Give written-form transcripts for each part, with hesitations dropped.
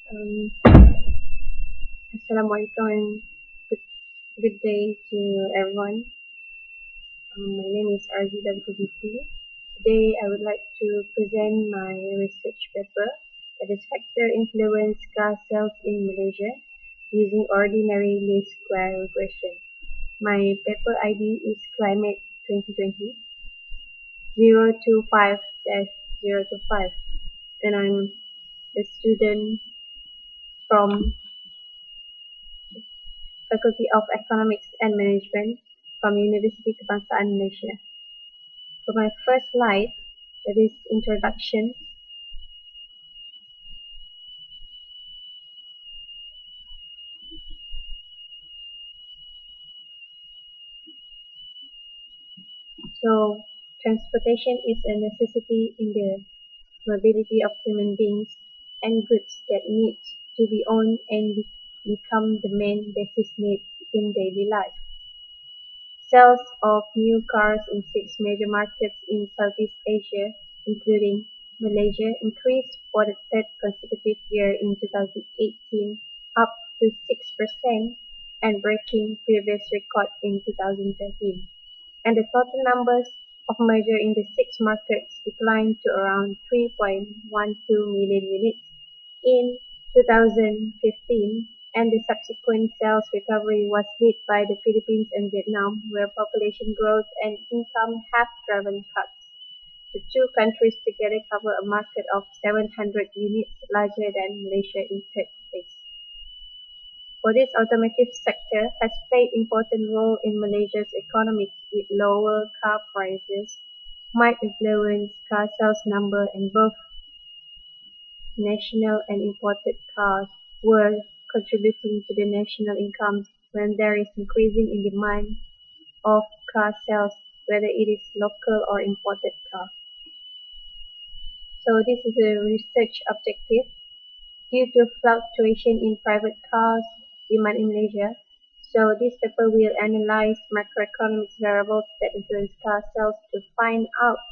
Um, Assalamualaikum and good day to everyone. My name is Arzeela with Jitie. Today I would like to present my research paper that is Factor Influence Car Sales in Malaysia using Ordinary Least Square Regression. My paper ID is Climate 2020 025-025 and I'm a student from Faculty of Economics and Management from Univesiti Kebangsaan, Malaysia. For my first slide, that is introduction. So, transportation is a necessity in the mobility of human beings and goods that need to be owned and become the main basis needs in daily life. Sales of new cars in 6 major markets in Southeast Asia, including Malaysia, increased for the third consecutive year in 2018, up to 6% and breaking previous record in 2013. And the total numbers of mergers in the 6 markets declined to around 3.12 million units in 2015, and the subsequent sales recovery was led by the Philippines and Vietnam, where population growth and income have driven cuts. The two countries together cover a market of 700 units larger than Malaysia in third place. For this automotive sector has played important role in Malaysia's economy, with lower car prices might influence car sales number, and both national and imported cars were contributing to the national incomes when there is increasing in demand of car sales, whether it is local or imported car. So this is a research objective. Due to fluctuation in private cars demand in Malaysia, so this paper will analyze macroeconomic variables that influence car sales to find out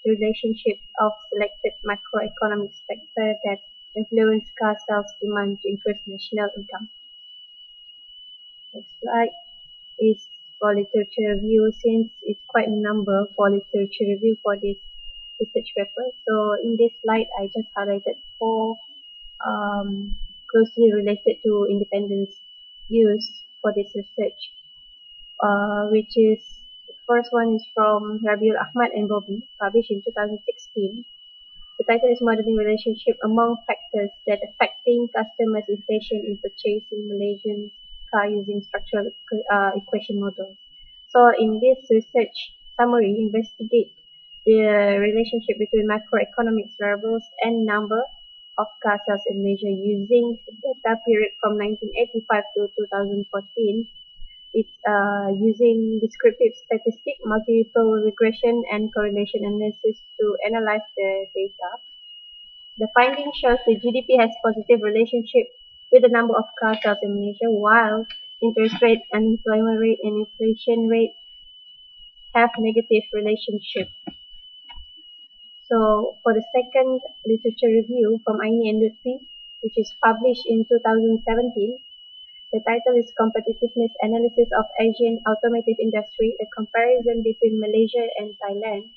the relationship of selected macroeconomic factors that influence car sales demand to increase national income. Next slide is for literature review, since it's quite a number for literature review for this research paper. So in this slide, I just highlighted 4 closely related to independence use for this research, which is the first one is from Rabiul Ahmad and Bobby, published in 2016. The title is Modeling Relationship Among Factors That Affecting Customers' Intention in Purchasing Malaysian Car Using Structural Equation Model. So in this research summary, investigate the relationship between macroeconomic variables and number of car sales in Malaysia using the data period from 1985 to 2014. It's using descriptive statistic, multiple regression, and correlation analysis to analyze the data. The finding shows the GDP has positive relationship with the number of car sales in Malaysia, while interest rate, unemployment rate, and inflation rate have negative relationship. So for the second literature review from Aini and Lutfi, which is published in 2017, the title is Competitiveness Analysis of Asian Automotive Industry, a comparison between Malaysia and Thailand.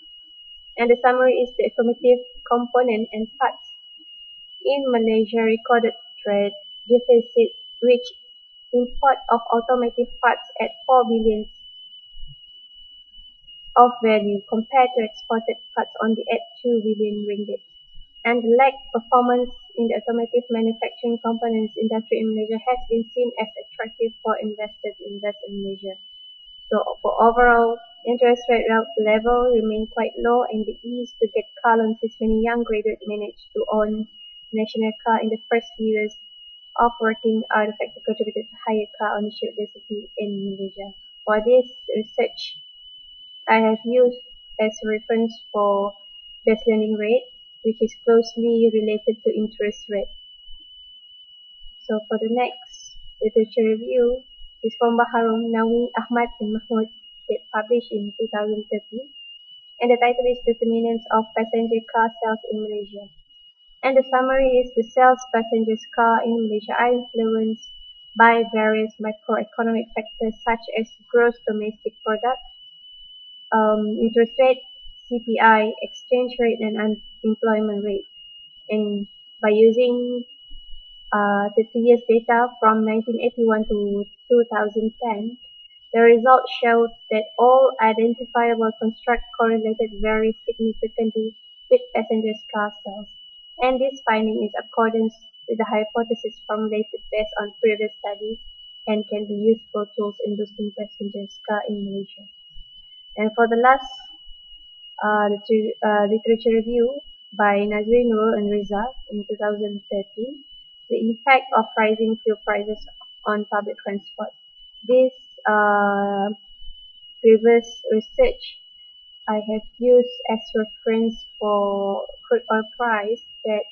And the summary is the automotive component and parts. In Malaysia, recorded trade deficit reached import of automotive parts at 4 billion of value compared to exported parts only at 2 billion ringgit. And the lack performance in the automotive manufacturing components industry in Malaysia has been seen as attractive for investors to invest in Malaysia. So for overall, interest rate level remain quite low, and the ease to get car loans since many young graduates managed to own national car in the first few years of working are the factors contributed to higher car ownership density in Malaysia. For this research, I have used as reference for base lending rate, which is closely related to interest rate. So for the next literature review is from Baharum, Nawi, Ahmad, and Mahmoud, that published in 2013, and the title is Determinants of Passenger Car Sales in Malaysia. And the summary is the sales passengers car in Malaysia are influenced by various macroeconomic factors such as gross domestic product, interest rate, CPI, exchange rate, and unemployment rate. And by using 30 years data from 1981 to 2010, the results showed that all identifiable construct correlated very significantly with passengers car sales. And this finding is accordance with the hypothesis formulated based on previous studies and can be useful tools in boosting passengers car in Malaysia. And for the last literature review by Nazri Nurul and Riza in 2013, the impact of rising fuel prices on public transport. This previous research I have used as reference for crude oil price that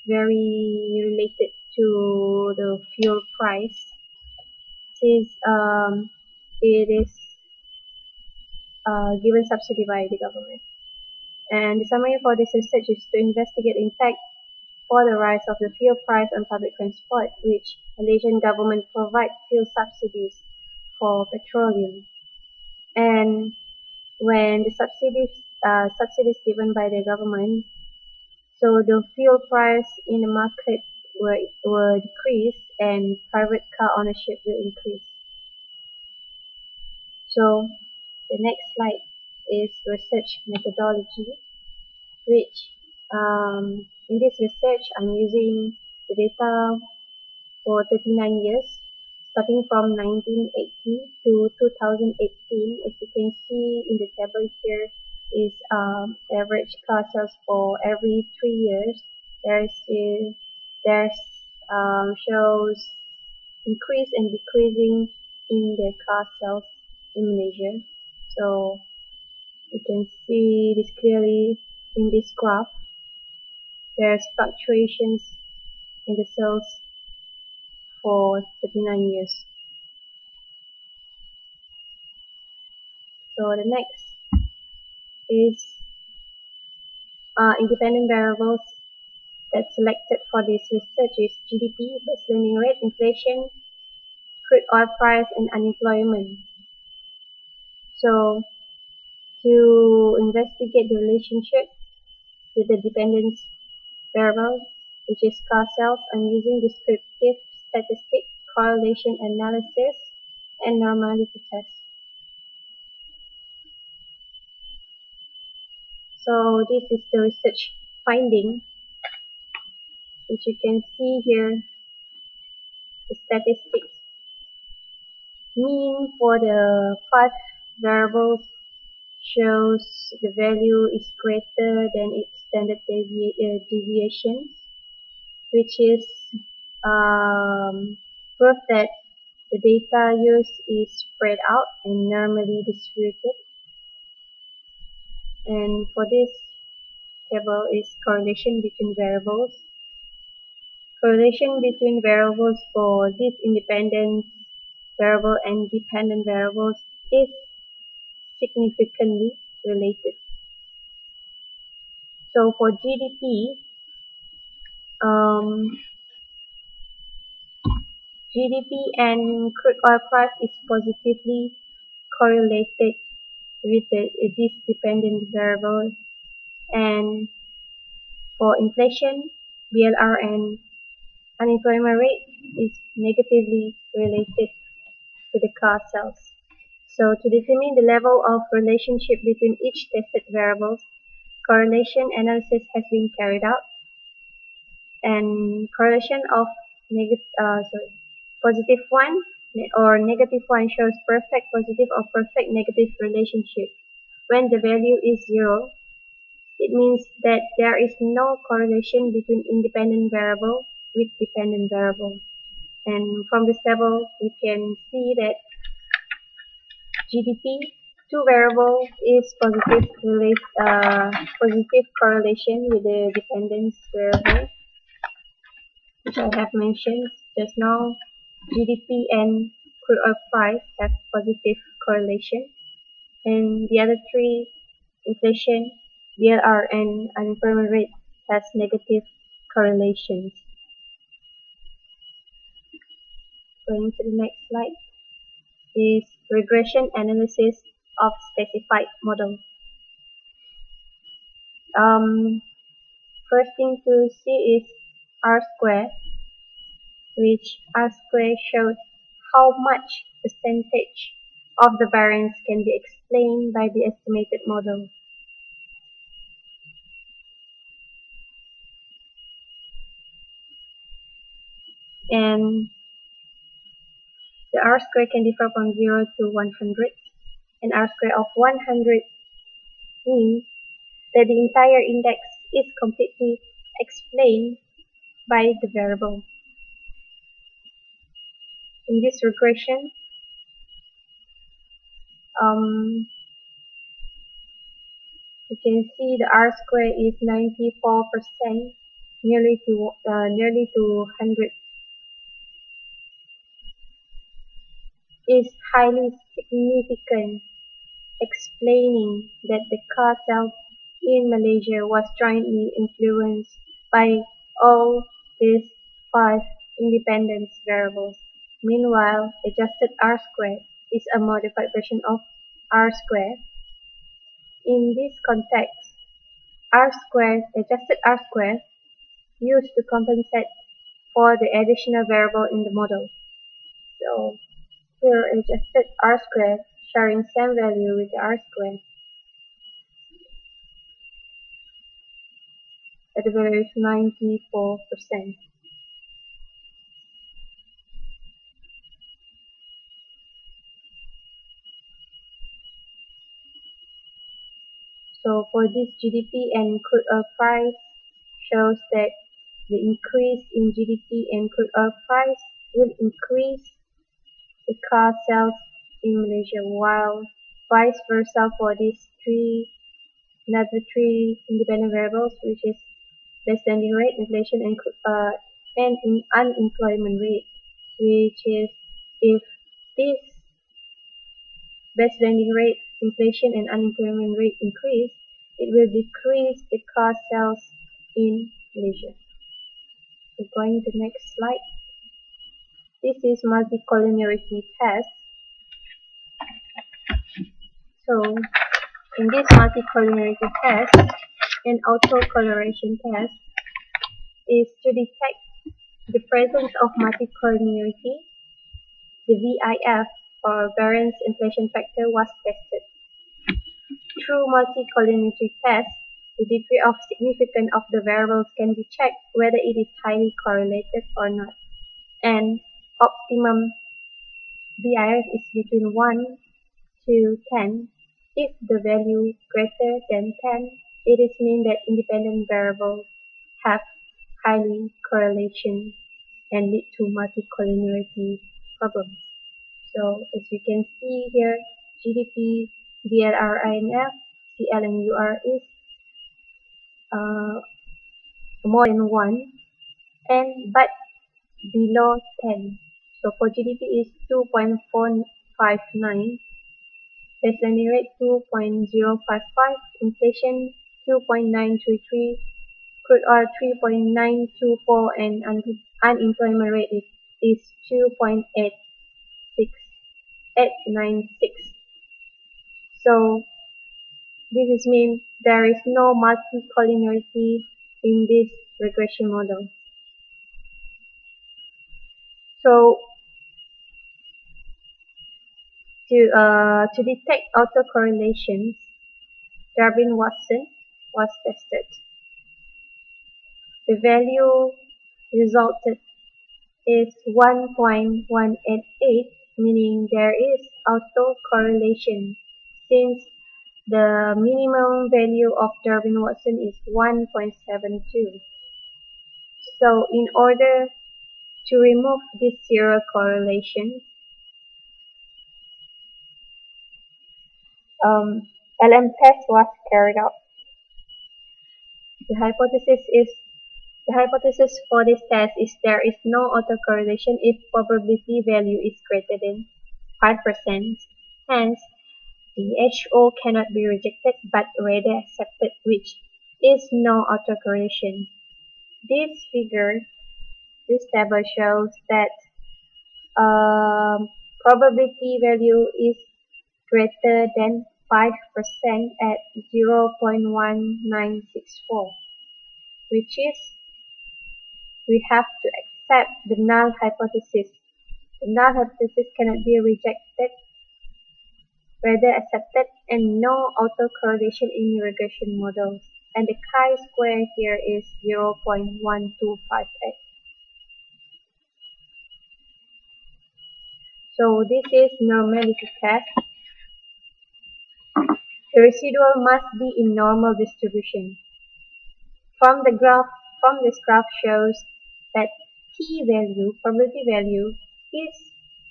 very related to the fuel price, since it is given subsidy by the government. And the summary for this research is to investigate the impact for the rise of the fuel price on public transport, which Malaysian government provides fuel subsidies for petroleum. And when the subsidies given by the government, so the fuel price in the market will decrease and private car ownership will increase. So the next slide is research methodology, which in this research I'm using the data for 39 years, starting from 1980 to 2018. As you can see in the table here is average car sales for every 3 years. There's shows increase and decreasing in the car sales in Malaysia. So you can see this clearly in this graph. There's fluctuations in the sales for 39 years. So the next is independent variables that's selected for this research is GDP, base lending rate, inflation, crude oil price, and unemployment. So to investigate the relationship with the dependence variable, which is car sales, I'm using descriptive statistic, correlation analysis, and normality test. So this is the research finding, which you can see here, the statistics. Mean for the 5 variables shows the value is greater than its standard deviations, which is proof that the data used is spread out and normally distributed. And for this table is correlation between variables. Correlation between variables for this independent variable and dependent variables is significantly related. So for GDP, GDP and crude oil price is positively correlated with this dependent variable, and for inflation, BLR, and unemployment rate is negatively related to the car sales. So to determine the level of relationship between each tested variables, correlation analysis has been carried out, and correlation of positive one or negative one shows perfect positive or perfect negative relationship. When the value is 0, it means that there is no correlation between independent variable with dependent variable. And from this table, we can see that GDP, 2 variable is positive correlation with the dependence variable, which I have mentioned just now. GDP and crude oil price have positive correlation, and the other 3, inflation, BLR, and unemployment rate, has negative correlations. Going to the next slide is regression analysis of specified model. First thing to see is R-square, which R-square shows how much percentage of the variance can be explained by the estimated model. And the R-square can differ from 0 to 100, and R-square of 100 means that the entire index is completely explained by the variable. In this regression, you can see the R-square is 94%, nearly to 100. Is highly significant, explaining that the car sales in Malaysia was jointly influenced by all these 5 independent variables. Meanwhile, adjusted R-square is a modified version of R-square. In this context, R-square, adjusted R-square, used to compensate for the additional variable in the model. So here, adjusted R-square sharing same value with the R-square. The value is 94%. So for this GDP and crude oil price shows that the increase in GDP and crude oil price will increase the car sales in Malaysia, while vice versa for these another three independent variables, which is base lending rate, inflation, and unemployment rate, which is if this base lending rate, inflation, and unemployment rate increase, it will decrease the car sales in Malaysia. So going to the next slide. This is multicollinearity test. So in this multicollinearity test, an autocorrelation test is to detect the presence of multicollinearity. The VIF, or variance inflation factor, was tested. Through multicollinearity test, the degree of significance of the variables can be checked whether it is highly correlated or not. And optimum VIF is between 1 to 10. If the value greater than 10, it is mean that independent variables have highly correlation and lead to multicollinearity problems. So as you can see here, GDP, BLRINF, CL and UR is more than 1 but below 10. So for GDP is 2.459, base lending rate 2.055, inflation 2.933, crude oil 3.924, and unemployment rate is 2.896. So this is mean there is no multicollinearity in this regression model. So to detect autocorrelations, Darwin-Watson was tested. The value resulted is 1.188, meaning there is autocorrelation since the minimum value of Darwin-Watson is 1.72. So in order to remove this zero correlation, LM test was carried out. The hypothesis for this test is there is no autocorrelation if probability value is greater than 5%. Hence, the HO cannot be rejected but rather accepted, which is no autocorrelation. This figure, this table shows that probability value is greater than 5% at 0.1964, which is we have to accept the null hypothesis. The null hypothesis cannot be rejected, rather accepted, and no autocorrelation in regression models. And the chi-square here is 0.1258. So this is normality test. The residual must be in normal distribution. From this graph shows that p-value, probability value, is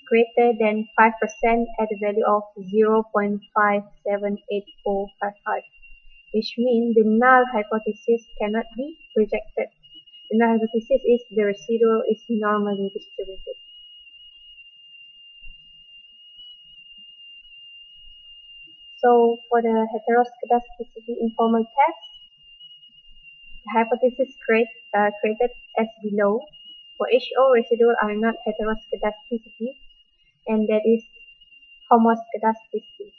greater than 5% at the value of 0.578455, which means the null hypothesis cannot be rejected. The null hypothesis is the residual is normally distributed. So for the heteroscedasticity informal test, the hypothesis created as below. For HO, residual are not heteroscedasticity, and that is homoscedasticity.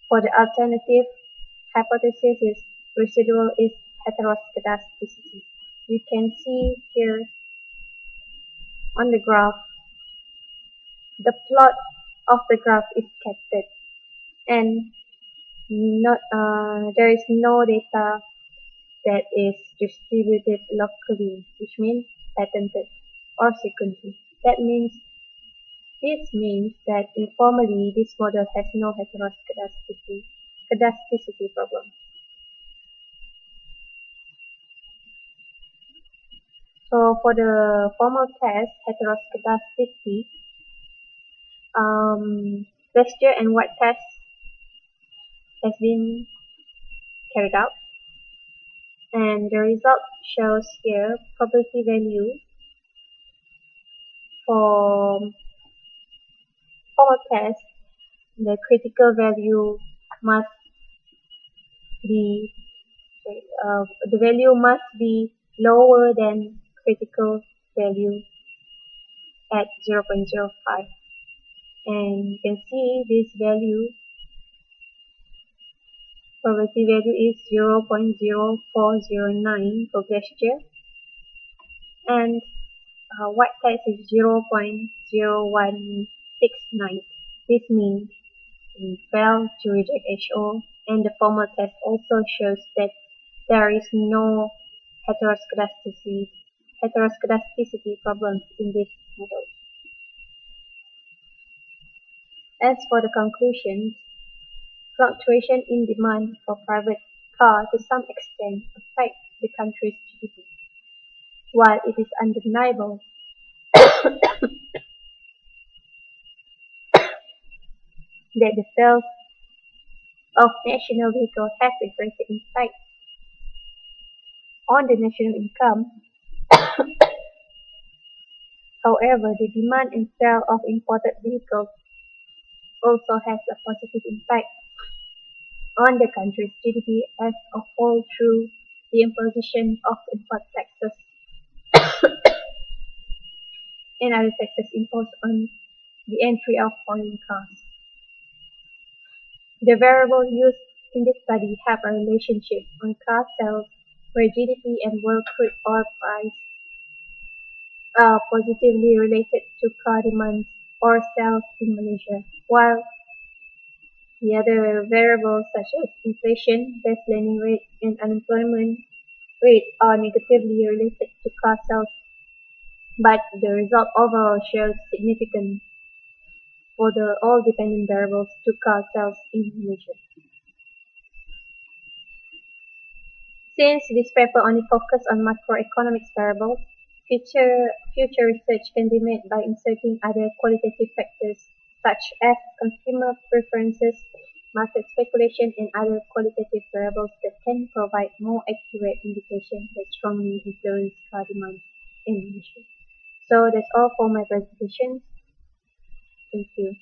For the alternative hypothesis is residual is heteroscedasticity. You can see here on the graph, the plot of the graph is scattered, and there is no data that is distributed locally, which means patented or sequentially. This means that informally this model has no heteroscedasticity problem. So for the formal test, heteroscedasticity, gesture and white test has been carried out, and the result shows here probability value for formal test. The critical value must be the value must be lower than critical value at 0.05, and you can see this value, probability value is 0.0409 for gesture, and white test is 0.0169. This means we fail to reject HO, and the formal test also shows that there is no heteroscedasticity problems in this model. As for the conclusions, fluctuation in demand for private car to some extent affects the country's GDP. While it is undeniable that the sales of national vehicles has a greater impact on the national income, however, the demand and sale of imported vehicles also has a positive impact on the country's GDP as a whole through the imposition of import taxes and other taxes imposed on the entry of foreign cars. The variables used in this study have a relationship on car sales where GDP and world crude oil price are positively related to car demand or sales in Malaysia, while the other variables such as inflation, base lending rate, and unemployment rate are negatively related to car sales, but the result overall shows significant for the all dependent variables to car sales in Malaysia. Since this paper only focuses on macroeconomics variables, future research can be made by inserting other qualitative factors such as consumer preferences, market speculation, and other qualitative variables that can provide more accurate indication that strongly influence car demand in Malaysia. So that's all for my presentation. Thank you.